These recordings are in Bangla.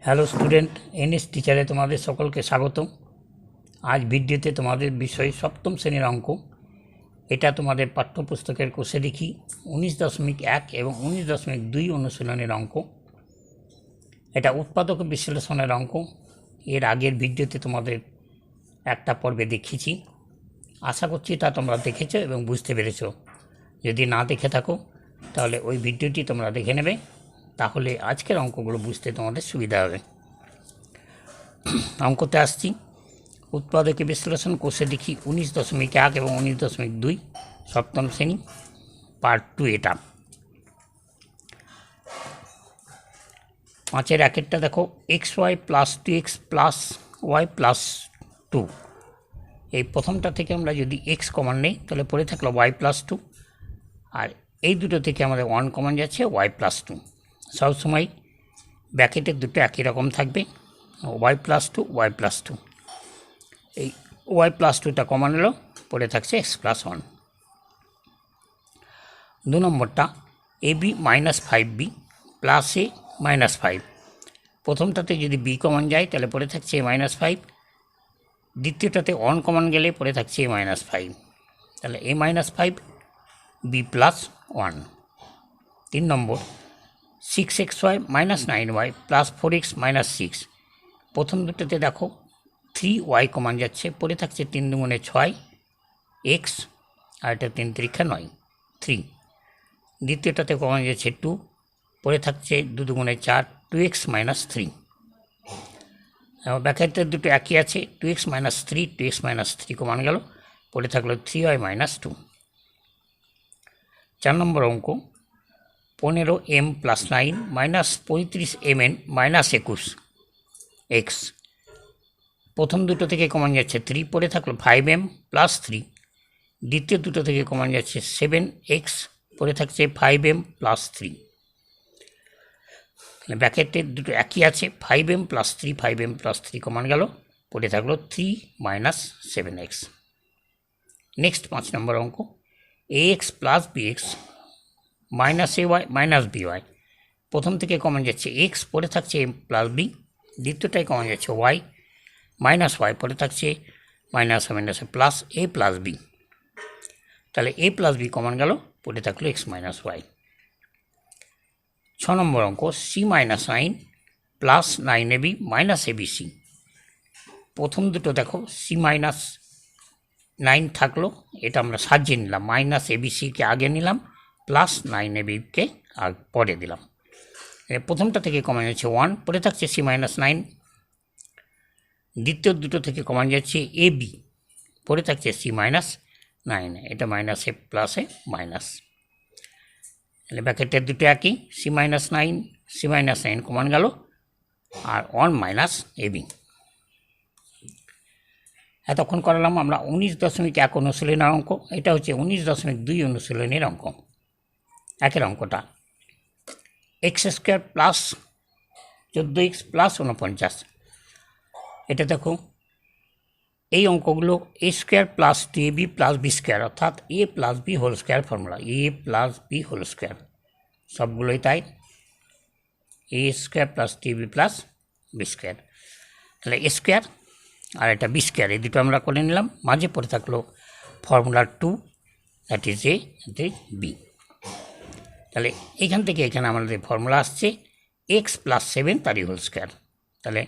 হ্যালো স্টুডেন্ট, এনএস টিচারে তোমাদের সকলকে স্বাগত। আজ ভিডিওতে তোমাদের বিষয় সপ্তম শ্রেণীর অঙ্ক। এটা তোমাদের পাঠ্যপুস্তকের কোষে লিখি 19.1 এবং 19.2 অনুশীলনের অঙ্ক। এটা উৎপাদক বিশ্লেষণের অঙ্ক। এর আগের ভিডিওতে তোমাদের একটা পর্বে দেখিয়েছি। আশা করছি তা তোমরা দেখেছো এবং বুঝতে পেরেছো। যদি না দেখে থাকো তাহলে ওই ভিডিওটি তোমরা দেখে নেবে, তাহলে আজকের অঙ্কগুলো বুঝতে তোমাদের সুবিধা হবে। অঙ্কতে আসছি। উৎপাদকে বিশ্লেষণ কোষে লিখি 19.1 এবং 19.2 সপ্তম শ্রেণী পার্ট 2। এটা 5-এর একেরটা দেখো, xy plus 2x plus y plus 2। এই প্রথমটা থেকে আমরা যদি x কমন নেই তাহলে পড়ে থাকলো y প্লাস 2, আর এই দুটো থেকে আমাদের 1 কমন যাচ্ছে y প্লাস 2। সবসময় ব্র্যাকেটের দুটো একই রকম থাকবে, y প্লাস 2 y প্লাস 2। এই y প্লাস 2টা কমন এলো, পড়ে থাকছে x প্লাস 1। 2 নম্বরটা ab minus 5b plus a minus 5। প্রথমটাতে যদি b কমন যায় তাহলে পড়ে থাকছে a মাইনাস 5, দ্বিতীয়টাতে 1 কমন গেলে পড়ে থাকছে a মাইনাস 5, তাহলে a minus 5 b plus 1। 3 number 6xy minus 9y plus 4x minus 6। প্রথম দুটোতে দেখো 3y কমন যাচ্ছে, পড়ে থাকছে 3 দুগুণে 6x, আর এটা 3 3 9 3। দ্বিতীয়টাতে কমন যাচ্ছে 2, পড়ে থাকছে 2 দুগুণে 4 2x মাইনাস 3। ব্র্যাকেটের দুটো একই আছে, 2x minus 3 2x minus 3 common গেল, পড়ে থাকলো 3y মাইনাস 2। 4 নম্বর অঙ্ক 15m plus 9 minus 35mn minus 21x। প্রথম দুটো থেকে কমন যাচ্ছে 3, পড়ে থাকলো 5m প্লাস 3। দ্বিতীয় দুটো থেকে কমন যাচ্ছে 7x, পড়ে থাকছে 5m প্লাস 3। ব্র্যাকেটের দুটো একই আছে, 5m plus 3 5m plus 3 common গেল, পড়ে থাকলো 3 মাইনাস 7x। নেক্সট 5 নম্বর অঙ্ক ax plus bx minus ay minus by। প্রথম থেকে কমন যাচ্ছে x, পড়ে থাকছে m প্লাস b। দ্বিতীয়টায় কমন যাচ্ছে y মাইনাস y, পড়ে থাকছে মাইনাস মাইনাসে প্লাস a প্লাস b, তাহলে a প্লাস b কমন গেল, পড়ে থাকলো x মাইনাস y। 6 নম্বর অঙ্ক c minus 9 plus 9ab minus abc। প্রথম দুটো দেখো c মাইনাস 9 থাকলো, এটা আমরা সাজিয়ে নিলাম, মাইনাস abcকে আগে নিলাম, প্লাস 9abকে পরে দিলাম। প্রথমটা থেকে কমন যাচ্ছে 1, পরে থাকছে c মাইনাস 9। দ্বিতীয় দুটো থেকে কমন যাচ্ছে ab, পরে থাকছে c মাইনাস 9, এটা মাইনাসে প্লাসে মাইনাস। তাহলে ব্র্যাকেটের দুটো একই, c মাইনাস 9 কমন গেল, আর 1 মাইনাস ab। এতক্ষণ করালাম আমরা 19.1 অনুশীলনের অঙ্ক। এটা হচ্ছে 19.2 অনুশীলনের অঙ্ক। একের অঙ্কটা x² প্লাস 14x প্লাস 49। এটা দেখো, এই অঙ্কগুলো a² plus 2ab plus b², অর্থাৎ a plus b whole square formula, a plus b whole square সবগুলোই তাই, a² plus 2ab plus b²। তাহলে a² আর এটা b², এই দুটো আমরা করে নিলাম, মাঝে পড়ে থাকলো formula 2, that is a that is b। তাহলে এইখান থেকে এখানে আমাদের ফর্মুলা আসছে x প্লাস 7 তারই হোল স্কোয়ার। তাহলে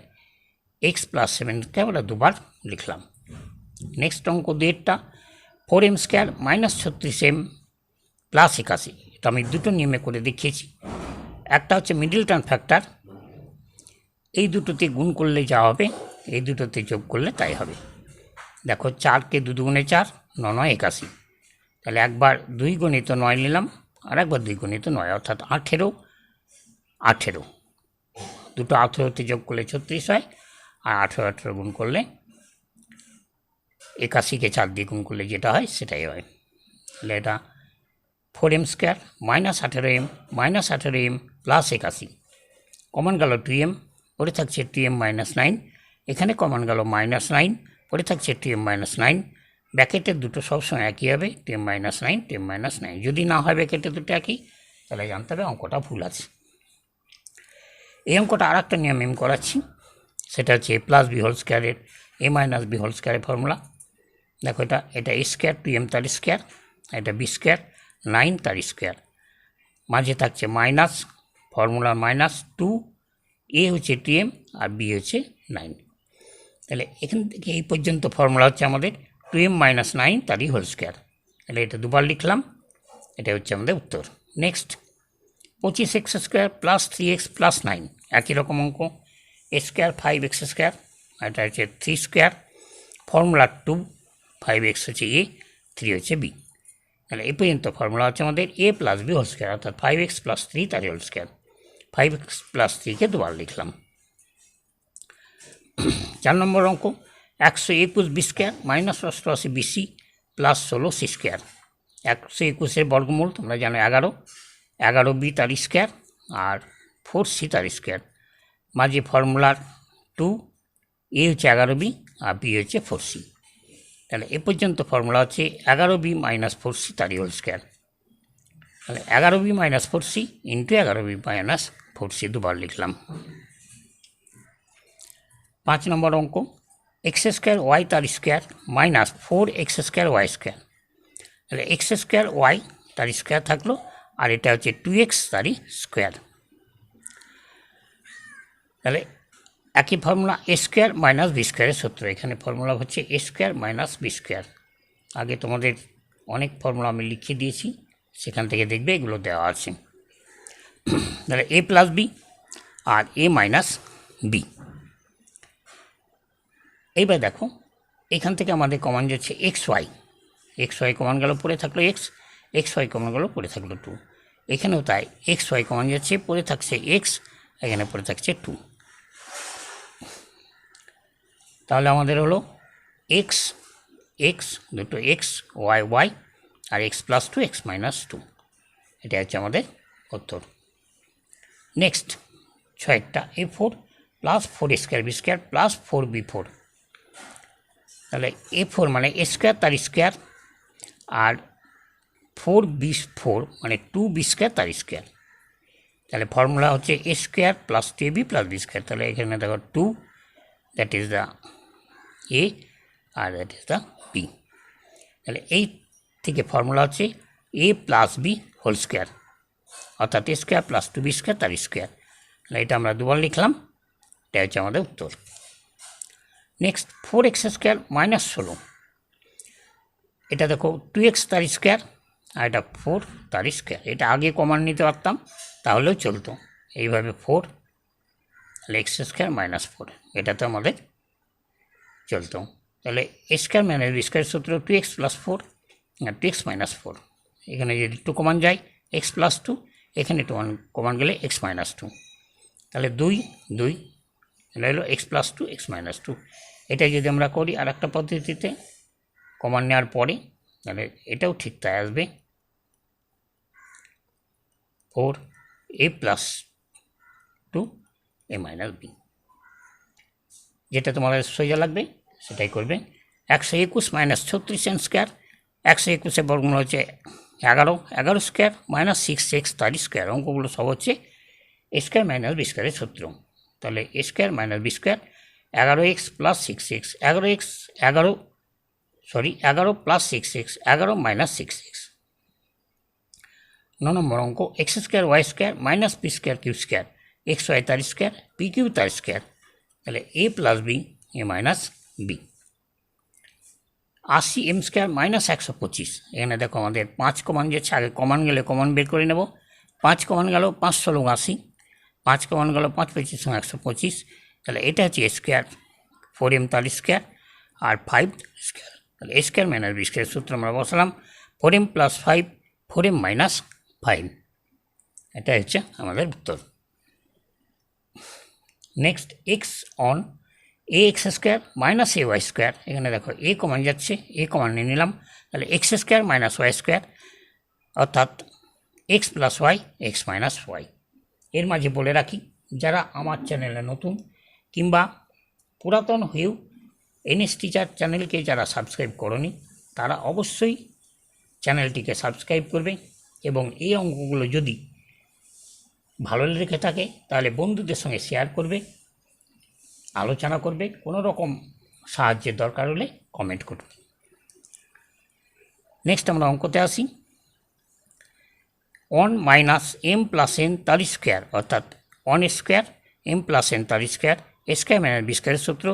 x প্লাস 7কে আমরা দুবার লিখলাম। নেক্সট অঙ্ক 2টা 4m² মাইনাস 36m প্লাস 81। এটা আমি দুটো নিয়মে করে দেখিয়েছি। একটা হচ্ছে মিডল টার্ম ফ্যাক্টর, এই দুটোতে গুণ করলে যা হবে এই দুটোতে যোগ করলে তাই হবে। দেখো 4কে 2 দুগুণে 4 9 9 81, তাহলে একবার 2 গুণিত 9 নিলাম, আর একবার 2 গুণিত 9, অর্থাৎ 18 দুটো 18তে যোগ করলে 36 হয়, আর 18 গুণ করলে 81কে 4 দিয়ে গুণ করলে যেটা হয় সেটাই হয়। তাহলে এটা 4m² minus 18m minus 18m plus 81, common গেল 2m, পরে থাকছে 2m মাইনাস 9, এখানে কমন গেল মাইনাস 9, পরে থাকছে 2m মাইনাস 9। ব্র্যাকেটের দুটো সবসময় একই হবে, 2m মাইনাস 9 2m মাইনাস 9। যদি না হয় ব্র্যাকেটের দুটো একই, তাহলে জানতে হবে অঙ্কটা ভুল আছে। এই অঙ্কটা আর একটা নিয়ম আমি করাচ্ছি, সেটা হচ্ছে এ প্লাস বি হোল স্কোয়ারের এ মাইনাস বি হোল স্কোয়ারের ফর্মুলা। দেখো এটা এ স্কোয়ার 2m তার স্কোয়ার, এটা বি স্কোয়ার 9 তার স্কোয়ার, মাঝে থাকছে মাইনাস, ফর্মুলার মাইনাস 2, এ হচ্ছে 2m আর বি হচ্ছে 9। তাহলে এখান থেকে এই পর্যন্ত ফর্মুলা হচ্ছে আমাদের 2m মাইনাস 9 তারই হোল স্কোয়ার। তাহলে এটা দুবার লিখলাম, এটা হচ্ছে আমাদের উত্তর। Next 25x square plus 3x plus 9, একই রকম অঙ্ক, এ স্কোয়ার 5x স্কোয়ার, এটা হচ্ছে 3 স্কোয়ার, ফর্মুলা 2, 5x হচ্ছে এ, 3 হচ্ছে বি। তাহলে এই পর্যন্ত ফর্মুলা হচ্ছে আমাদের এ প্লাস বি হোল স্কোয়ার, অর্থাৎ 5x প্লাস 3 তার হোল স্কোয়ার। 5x প্লাস 3কে দুবার লিখলাম। 4 নম্বর অঙ্ক 121 B square minus 88 BC plus 16 C square. 121-এর বর্গমূল তোমরা জানো 11, 11 বি তার স্কোয়ার আর 4 সি তার স্কোয়ার, মাঝে ফর্মুলার 2, এ হচ্ছে 11 বি আর বি হচ্ছে 4 সি। তাহলে এ পর্যন্ত ফর্মুলা হচ্ছে 11 বি মাইনাস 4 সি তার হোল স্কোয়ার। তাহলে 11 b minus 4 c into 11 b minus 4 c দুবার লিখলাম। 5 নম্বর অঙ্ক এক্স স্কোয়ার ওয়াই তার square minus 4x square Y square. তাহলে এক্স স্কোয়ার ওয়াই তার স্কোয়ার থাকলো, আর এটা হচ্ছে 2x তারই স্কোয়ার। তাহলে একই formula a square minus B স্কোয়ারের সূত্র, এখানে ফর্মুলা হচ্ছে এ স্কোয়ার মাইনাস বি স্কোয়ার। আগে তোমাদের অনেক ফর্মুলা আমি লিখিয়ে দিয়েছি, সেখান থেকে দেখবে এগুলো দেওয়া আছে। তাহলে এ প্লাস বি আর এ মাইনাস বি। এইবার দেখো এখান থেকে আমাদের কমন যাচ্ছে এক্স ওয়াই কমন গেল, পড়ে থাকলো এক্স ওয়াই কমন গেল, পড়ে থাকলো 2। এখানেও তাই এক্স ওয়াই কমন যাচ্ছে, পড়ে থাকছে এক্স, এখানে পড়ে থাকছে 2। তাহলে আমাদের হলো এক্স এক্স দুটো এক্স ওয়াই ওয়াই আর এক্স প্লাস 2 এক্স মাইনাস 2, এটা হচ্ছে আমাদের উত্তর। নেক্সট 6টা a4 plus 4 square B square plus 4b4। তাহলে a4 মানে এ স্কোয়ার তার স্কোয়ার আর 4b4 মানে 2b স্কোয়ার তার স্কোয়ার। তাহলে ফর্মুলা হচ্ছে এ square plus 2ab plus B square. তাহলে এখানে দেখো 2, দ্যাট ইজ দ্য এ আর দ্যাট ইজ দ্য বি। তাহলে এই থেকে ফর্মুলা হচ্ছে A plus B whole square, অর্থাৎ A square plus 2b square তার স্কোয়ার। তাহলে এটা আমরা দুবার লিখলাম, এটা হচ্ছে আমাদের উত্তর। নেক্সট 4x স্কোয়ার মাইনাস 16, এটা দেখো 2x তার স্কোয়ার আর এটা 4 তার স্কোয়ার। এটা আগে কমান নিতে পারতাম তাহলেও চলতো, এইভাবে 4 তাহলে এক্স স্কোয়ার মাইনাস 4, এটা তো আমাদের চলতো। তাহলে A square minus B square সূত্র 2x প্লাস 4 আর 2x মাইনাস 4। এখানে যদি 2 কমান যায় এক্স প্লাস 2, এখানে 2 কমান গেলে এক্স মাইনাস 2। তাহলে 2 2 এটা হলো এক্স প্লাস 2 এক্স মাইনাস 2। এটা যদি আমরা করি আর একটা পদ্ধতিতে কমান নেওয়ার পরে, তাহলে এটাও ঠিক তাই আসবে, 4 এ প্লাস 2 এ মাইনাস বি। যেটা তোমাদের সোজা লাগবে সেটাই করবে। 121 মাইনাস 36 এন স্কোয়ার, 121-এর বর্গমূল হচ্ছে 11 স্কোয়ার মাইনাস 6x তার স্কোয়ার। অঙ্কগুলো সব হচ্ছে এ স্কোয়ার মাইনাস বি স্কোয়ারের সূত্র। তাহলে A square minus B square 11x plus 6x, 11 plus 6x, 11 minus 6x। 9 নম্বর অঙ্ক x square Y square minus P square Q square, X Y তার স্কোয়ার পি কিউ তার স্কোয়ার। তাহলে A plus B A minus B. 80 M square minus 125, এখানে দেখো আমাদের 5 কমান যাচ্ছে, আগে কমান গেলে কমান বের করে নেব। 5 কমান গেল 5 ষোলো 80, 5 কমান গেল 5 25 125। তাহলে এটা হচ্ছে এ স্কোয়ার 4m তার স্কোয়ার আর 5 স্কোয়ার। তাহলে A square minus B square সূত্র আমরা বসালাম 4m প্লাস 5 4m মাইনাস 5, এটা হচ্ছে আমাদের উত্তর। Next x on a x square minus a y square, এখানে দেখো এ কমান যাচ্ছে, এ কমান নিয়ে নিলাম। তাহলে x square minus Y square, অর্থাৎ X plus Y X minus Y. এর মাঝে বলে রাখি, যারা আমার চ্যানেলে নতুন কিংবা পুরাতন হয়েও এনএস টিচার চ্যানেলকে যারা সাবস্ক্রাইব করনি, তারা অবশ্যই চ্যানেলটিকে সাবস্ক্রাইব করবে এবং এই অঙ্কগুলো যদি ভালো লেগে থাকে তাহলে বন্ধুদের সঙ্গে শেয়ার করবে, আলোচনা করবে, কোনো রকম সাহায্যের দরকার হলে কমেন্ট করবে। নেক্সট আমরা অঙ্কতে আসি। 1 মাইনাস এম প্লাস এন তার স্কোয়ার, অর্থাৎ 1 স্কোয়ার এম প্লাস এন তার স্কোয়ার, স্কোয়ার মাইনাস বি স্কোয়ারের সূত্র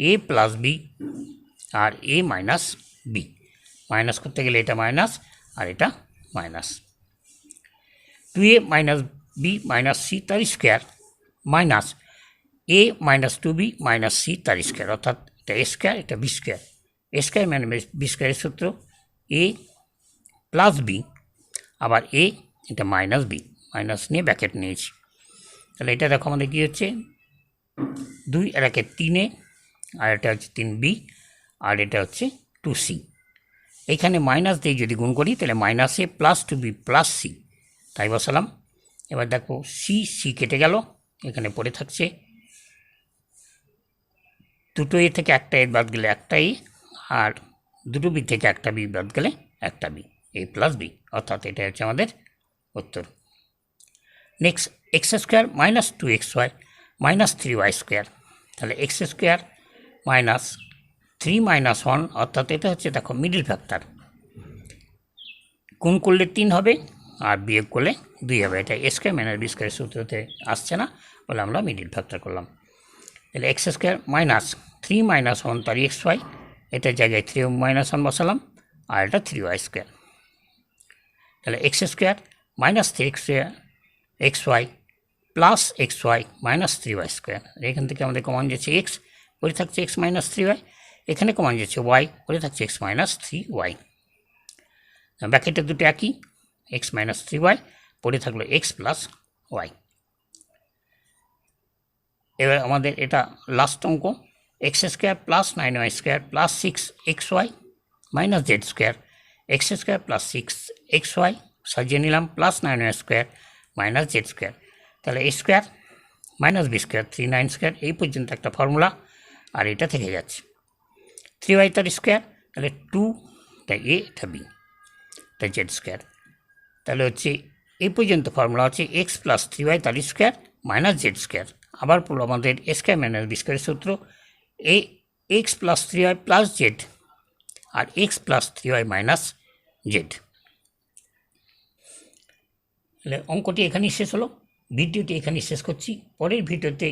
এ প্লাস বি আর এ মাইনাস বি। মাইনাস করতে গেলে এটা মাইনাস আর এটা minus. 2a minus b minus c তার square minus a minus 2b minus c তার স্কোয়ার, অর্থাৎ এটা এ স্কোয়ার এটা b square. Square minus B স্কোয়ারের সূত্র এ প্লাস বি, আবার এ এটা মাইনাস বি, মাইনাস নিয়ে ব্র্যাকেট নিয়েছি। তাহলে এটা দেখো আমাদের কী হচ্ছে, 2 আর 1 3a, আর এটা হচ্ছে 3b, আর এটা হচ্ছে 2c। এইখানে মাইনাস দিয়ে যদি গুণ করি তাহলে মাইনাস এ প্লাস 2b প্লাস সি, তাই বসালাম। এবার দেখো সি সি কেটে গেল, এখানে পড়ে থাকছে দুটো এ থেকে একটা এ বাদ গেলে একটা এ, আর দুটো বি থেকে একটা বি বাদ গেলে একটা বি, এ প্লাস বি, অর্থাৎ এটা হচ্ছে আমাদের উত্তর। Next x square minus 2xy minus 3y square, তাহলে এক্স স্কোয়ার মাইনাস 3 মাইনাস 1, অর্থাৎ এটা হচ্ছে দেখো মিডিল ফ্যাক্টর, গুণ করলে 3 হবে আর বিয়োগ করলে 2 হবে। এটা স্কোয়ার মাইনাস বি স্কোয়ারের সূত্রতে আসছে না বলে আমরা মিডিল ফ্যাক্টর করলাম। তাহলে এক্স স্কোয়ার মাইনাস 3 মাইনাস 1 তার xy, এটার জায়গায় 3 মাইনাস 1 বসালাম, আর এটা 3y স্কোয়ার। তাহলে x square minus 3x xy plus xy minus 3y square. এখান থেকে আমাদের কমন যাচ্ছে এক্স, পরে থাকছে এক্স মাইনাস 3y, এখানে কমন যাচ্ছে ওয়াই, পরে থাকছে এক্স মাইনাস 3y। ব্র্যাকেটের দুটো একই, এক্স মাইনাস 3y, পরে থাকলো এক্স প্লাস ওয়াই। এবার আমাদের এটা লাস্ট অঙ্ক, x square plus 9y square plus 6xy minus Z square, X square plus 6xy সাজিয়ে নিলাম plus 9y square minus Z square. তাহলে A square minus B square 3 square, এই পর্যন্ত একটা ফর্মুলা, আর এটা থেকে যাচ্ছে 3y তার স্কোয়ার, তাহলে 2 এটা এ এটা বি এটা জেড স্কোয়ার। তাহলে হচ্ছে এই পর্যন্ত ফর্মুলা হচ্ছে এক্স প্লাস 3y তার স্কোয়ার মাইনাস জেড স্কোয়ার। আবার পুরো আমাদের স্কোয়ার মাইনাস বি স্কোয়ারের সূত্র A X plus 3y plus Z আর X plus 3y minus Z. তাহলে অঙ্কটি এখানেই শেষ হলো, ভিডিওটি এখানেই শেষ করছি। পরের ভিডিওতে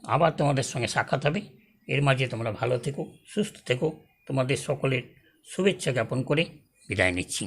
আবার তোমাদের সঙ্গে সাক্ষাৎ হবে। এর মাঝে তোমরা ভালো থেকো, সুস্থ থেকো, তোমাদের সকলের শুভেচ্ছা জ্ঞাপন করে বিদায় নিচ্ছি।